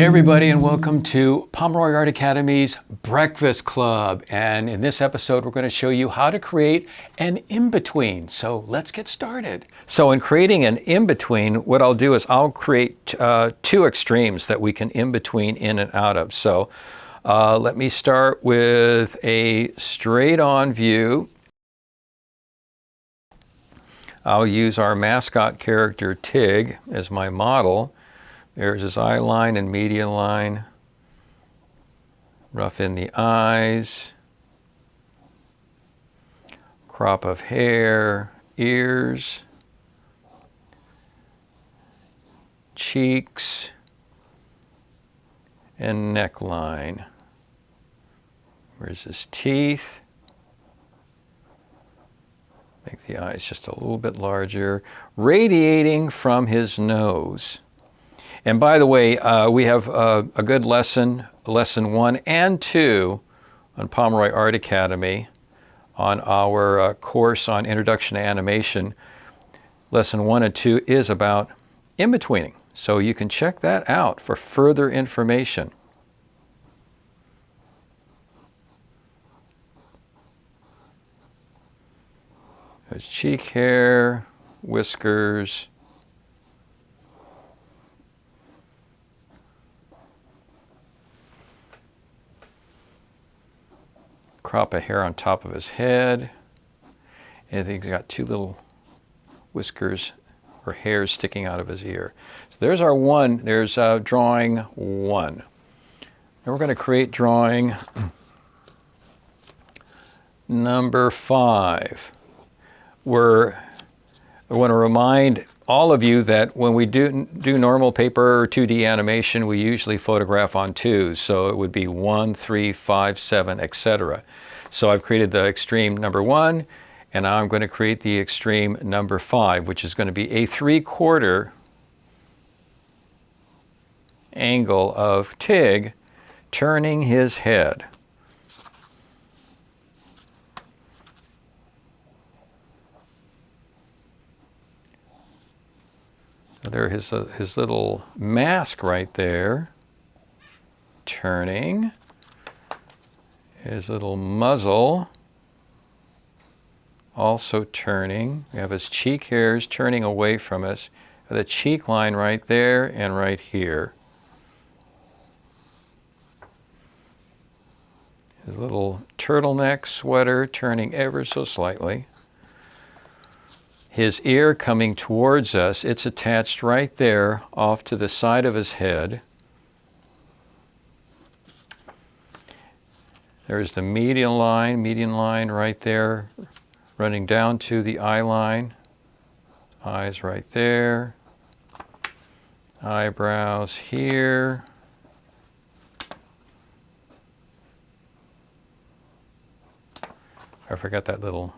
Hey everybody, and welcome to Pomeroy Art Academy's Breakfast Club. And in this episode, we're going to show you how to create an in-between. So let's get started. So in creating an in-between, what I'll do is I'll create two extremes that we can in-between in and out of. So let me start with a straight-on view. I'll use our mascot character Tig as my model. There's his eye line and median line. Rough in the eyes. Crop of hair, ears, cheeks, and neckline. Where's his teeth? Make the eyes just a little bit larger. Radiating from his nose. And by the way, we have a good lesson 1 and 2 on Pomeroy Art Academy on our course on Introduction to Animation. Lesson 1 and 2 is about in-betweening. So you can check that out for further information. There's cheek hair, whiskers, crop of hair on top of his head. And I think he's got two little whiskers or hairs sticking out of his ear. So there's our one. There's drawing 1. Now we're going to create drawing number 5. I want to remind all of you that when we do normal paper or 2D animation, we usually photograph on 2s. So it would be 1, 3, 5, 7, etc. So I've created the extreme number 1, and now I'm going to create the extreme number 5, which is going to be a 3/4 angle of Tig turning his head. There's his little mask right there, turning. His little muzzle, also turning. We have his cheek hairs turning away from us. The cheek line right there and right here. His little turtleneck sweater turning ever so slightly. His ear coming towards us, it's attached right there off to the side of his head. There's the median line right there, running down to the eye line. Eyes right there. Eyebrows here. I forgot that little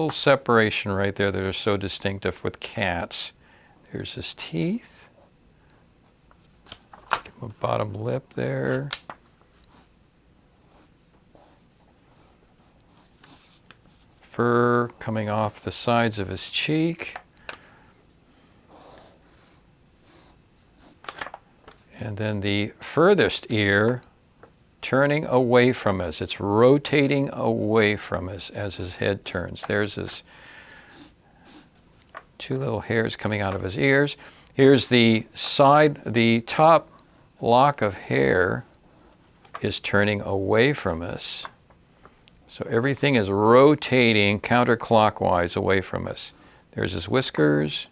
separation right there that are so distinctive with cats. There's his teeth. Give him a bottom lip there. Fur coming off the sides of his cheek. And then the furthest ear turning away from us. It's rotating away from us as his head turns. There's his two little hairs coming out of his ears. Here's the top lock of hair is turning away from us. So everything is rotating counterclockwise away from us. There's his whiskers.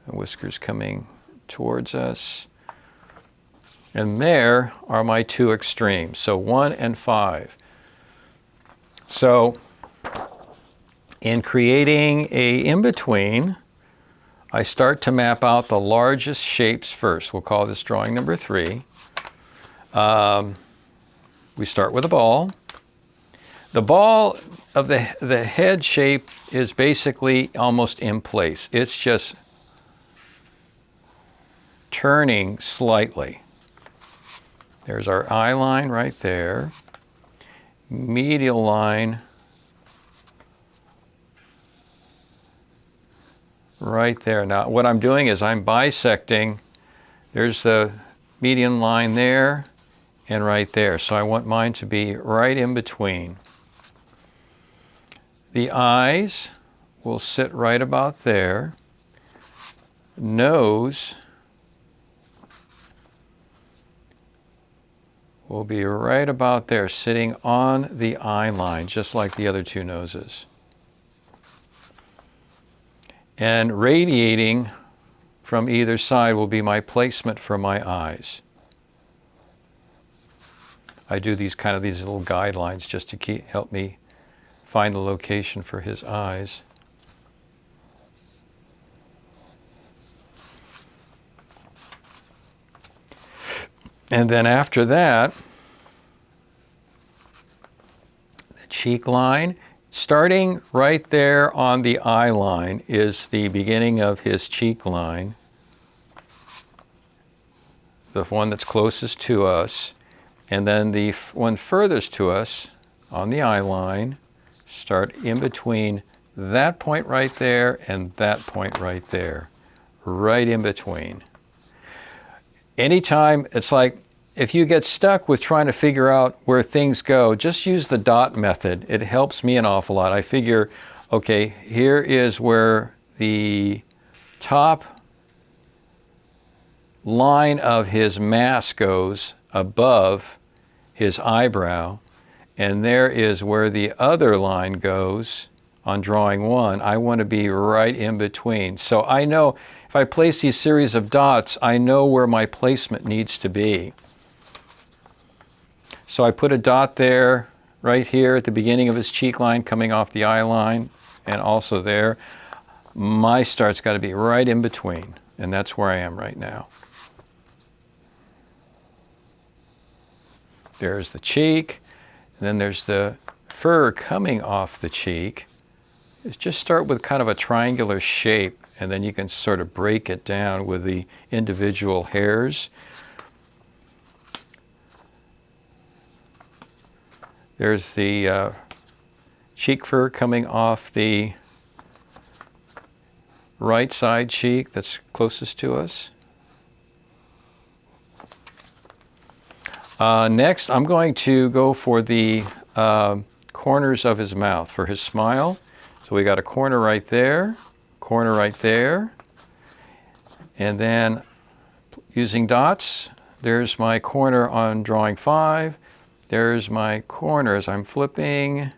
The whiskers coming towards us. And there are my two extremes, so 1 and 5. So in creating a in-between, I start to map out the largest shapes first. We'll call this drawing number 3. We start with a ball. The ball of the head shape is basically almost in place. It's just turning slightly. There's our eye line right there. Medial line right there. Now what I'm doing is I'm bisecting. There's the median line there and right there. So I want mine to be right in between. The eyes will sit right about there. Nose will be right about there, sitting on the eye line, just like the other two noses. And radiating from either side will be my placement for my eyes. I do these little guidelines just to help me find the location for his eyes. And then after that, the cheek line, starting right there on the eye line is the beginning of his cheek line, the one that's closest to us. And then the one furthest to us on the eye line, start in between that point right there and that point right there, right in between. Anytime, it's like if you get stuck with trying to figure out where things go, just use the dot method. It helps me an awful lot. I figure, okay, here is where the top line of his mask goes above his eyebrow, and there is where the other line goes on drawing one. I want to be right in between. So I know if I place these series of dots, I know where my placement needs to be. So I put a dot there, right here at the beginning of his cheek line coming off the eye line, and also there. My start's got to be right in between, and that's where I am right now. There's the cheek, and then there's the fur coming off the cheek. Just start with kind of a triangular shape, and then you can sort of break it down with the individual hairs. There's the cheek fur coming off the right side cheek that's closest to us. Next, I'm going to go for the corners of his mouth for his smile. So we got a corner right there, and then using dots, there's my corner on drawing 5. There's my corner as I'm flipping.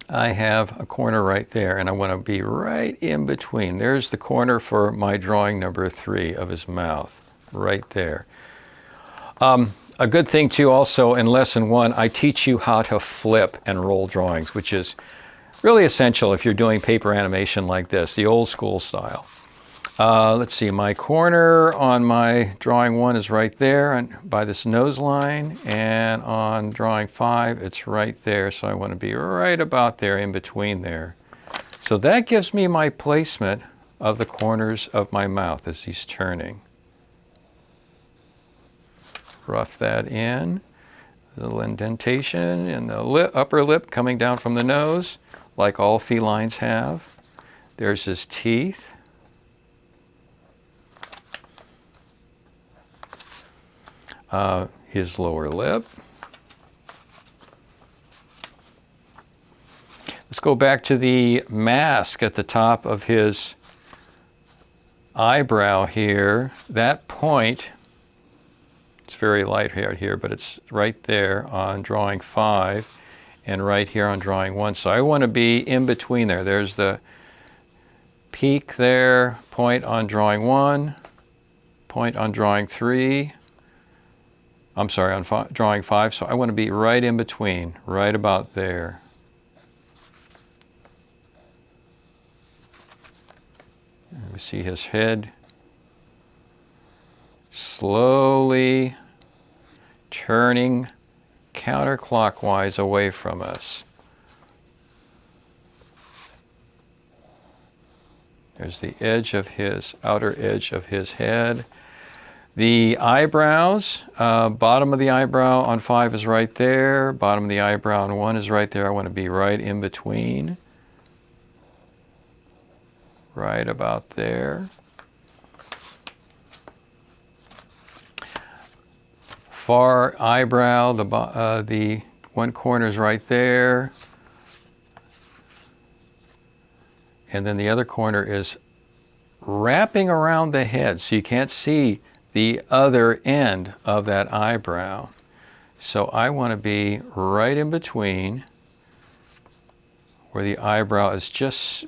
I have a corner right there, and I want to be right in between. There's the corner for my drawing number 3 of his mouth, right there. A good thing too also in lesson 1, I teach you how to flip and roll drawings, which is really essential if you're doing paper animation like this, the old school style. Let's see, my corner on my drawing 1 is right there and by this nose line, and on drawing 5 it's right there, so I want to be right about there in between there. So that gives me my placement of the corners of my mouth as he's turning. Rough that in, a little indentation in the upper lip coming down from the nose, like all felines have. There's his teeth. His lower lip. Let's go back to the mask at the top of his eyebrow here. That point, it's very light right here, but it's right there on drawing 5 and right here on drawing 1. So I want to be in between there. There's the peak there, point on drawing 1, point on drawing 3. I'm sorry, on drawing 5. So I want to be right in between, right about there. And we see his head slowly turning counterclockwise away from us. There's the edge of his, outer edge of his head. The eyebrows, bottom of the eyebrow on 5 is right there. Bottom of the eyebrow on 1 is right there. I want to be right in between. Right about there. far eyebrow, the one corner is right there. And then the other corner is wrapping around the head, so you can't see the other end of that eyebrow. So I want to be right in between where the eyebrow is just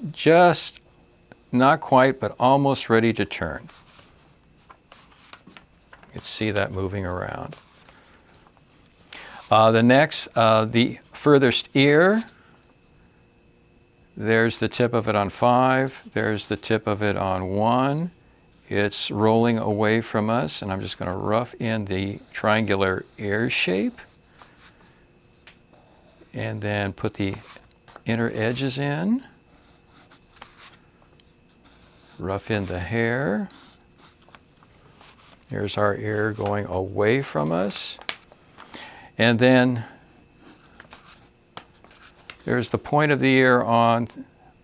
not quite, but almost ready to turn. You can see that moving around. The furthest ear, there's the tip of it on 5, there's the tip of it on 1. It's rolling away from us, and I'm just going to rough in the triangular ear shape. And then put the inner edges in. Rough in the hair. Here's our ear going away from us. And then there's the point of the ear on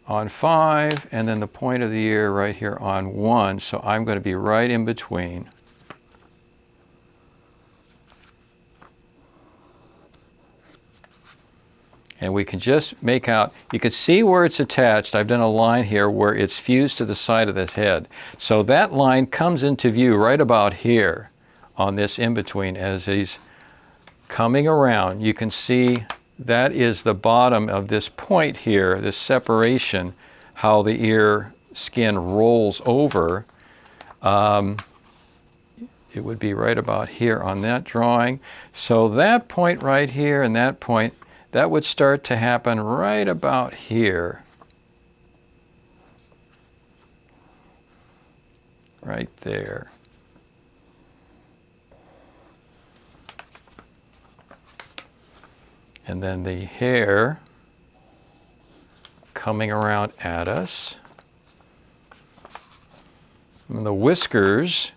5, and then the point of the ear right here on 1. So I'm going to be right in between. And we can just make out, you can see where it's attached. I've done a line here where it's fused to the side of the head. So that line comes into view right about here on this in-between as he's coming around. You can see that is the bottom of this point here, this separation, how the ear skin rolls over. It would be right about here on that drawing. So that point right here and that point, that would start to happen right about here. Right there. And then the hair coming around at us. And the whiskers,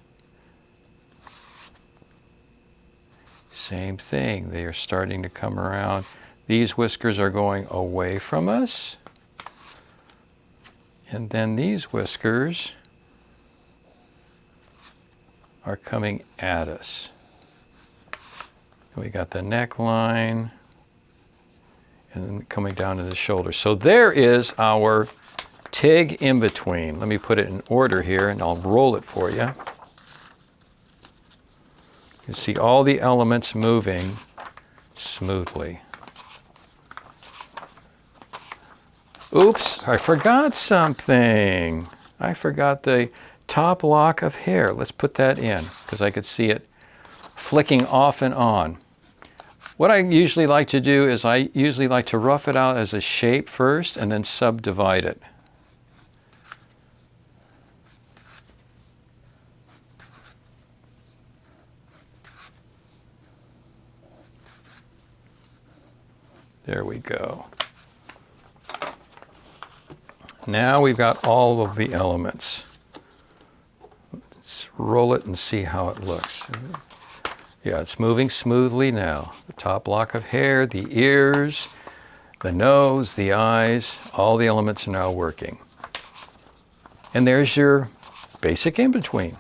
same thing. They are starting to come around. These whiskers are going away from us. And then these whiskers are coming at us. We got the neckline and then coming down to the shoulder. So there is our TIG in between. Let me put it in order here and I'll roll it for you. You can see all the elements moving smoothly. Oops, I forgot something. I forgot the top lock of hair. Let's put that in because I could see it flicking off and on. What I usually like to do is I usually like to rough it out as a shape first and then subdivide it. There we go. Now we've got all of the elements. Let's roll it and see how it looks. Yeah, it's moving smoothly now. The top lock of hair, the ears, the nose, the eyes, all the elements are now working. And there's your basic in-between.